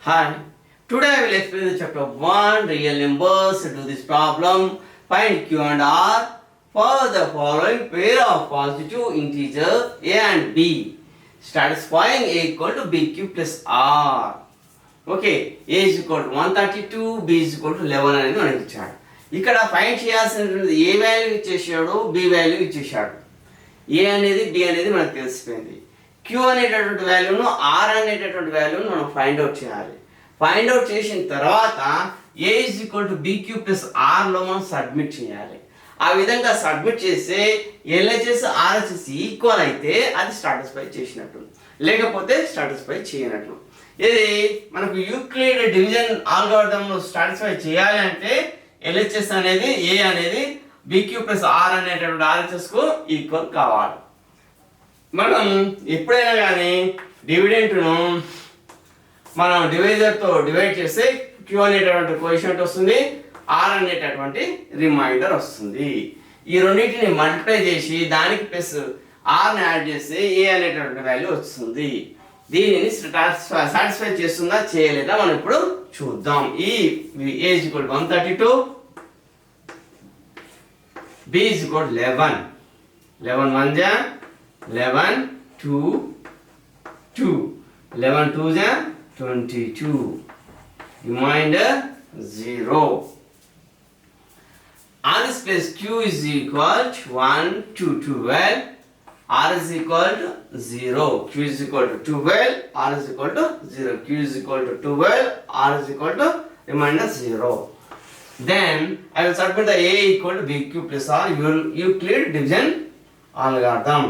Hi, today I will explain the chapter 1 real numbers. To do this problem, find Q and R for the following pair of positive integers A and B satisfying A equal to BQ plus R. Okay, A is equal to 132, B is equal to 11 అనేది మనకి ఇచ్చాడు. ఇక్కడ find చేయాల్సినటువంటి ఏ value ఇచ్చేసాడు, B value ఇచ్చేసాడు. ఏ అనేది B అనేది మనకు తెలిసిపోయింది. క్యూ అనేటటువంటి వాల్యూను ఆర్ అనేటటువంటి వాల్యూను మనం ఫైండ్ అవుట్ చేయాలి. ఫైండ్ అవుట్ చేసిన తర్వాత A is equal to BQ plus ఆర్లో మనం సబ్మిట్ చేయాలి. ఆ విధంగా సబ్మిట్ చేస్తే ఎల్హెచ్ఎస్ ఆర్హెచ్ఎస్ ఈక్వల్ అయితే అది సాటిస్ఫై చేసినట్టు, లేకపోతే సాటిస్ఫై చేయనట్లు. ఇది మనకు యూక్లిడ్ డివిజన్ ఆల్గోరిథంలో సాటిస్ఫై చేయాలి అంటే ఎల్హెచ్ఎస్ అనేది ఏ అనేది బీక్యూ ప్లస్ ఆర్ అనేటటువంటి ఆర్హెచ్ఎస్కు ఈక్వల్ కావాలి. మనం ఎప్పుడైనా కానీ డివిడెంట్ను మనం డివైజర్తో డివైడ్ చేస్తే క్యూ అనేటటువంటి కోఎఫిషియంట్ వస్తుంది, ఆర్ అనేటటువంటి రిమైండర్ వస్తుంది. ఈ రెండింటిని మల్టిప్లై చేసి దానికి ప్లస్ ఆర్ని యాడ్ చేస్తే ఏ అనేటటువంటి వాల్యూ వస్తుంది. దీనిని సాటిస్ఫై చేస్తుందా చేయలేదా మనం ఇప్పుడు చూద్దాం. ఈ A is equal to 132, B is equal to 11, 11 1 జా 11 2 2, 11 2 జా 22, remainder 0. On this place Q is equal to 1 to 12, R is equal to 0, Q is equal to 12, R is equal to 0, Q is equal to 12, R is equal to remainder 0. Then I will submit the A equal to BQ plus R Euclid division algorithm.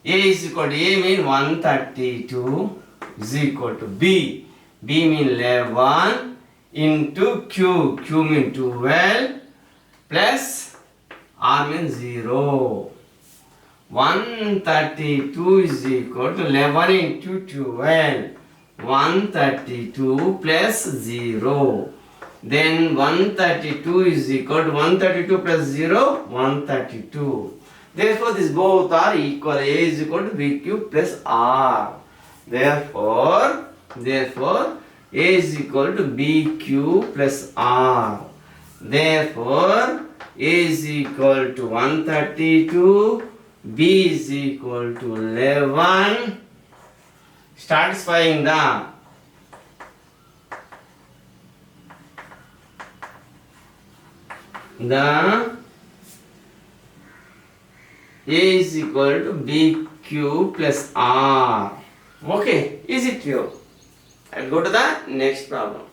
A is equal to A mean 132 is equal to B. B mean 11 into Q. Q mean 12 plus R mean 0. 132 is equal to 11 into 12. 132 plus 0. Then 132 is equal to 132 plus 0, 132. Therefore, these both are equal. A is equal to BQ plus R. Therefore, A is equal to BQ plus R. Therefore, A is equal to 132, B is equal to 11, satisfying the A is equal to BQ plus R. Okay, is it clear? I'll go to the next problem.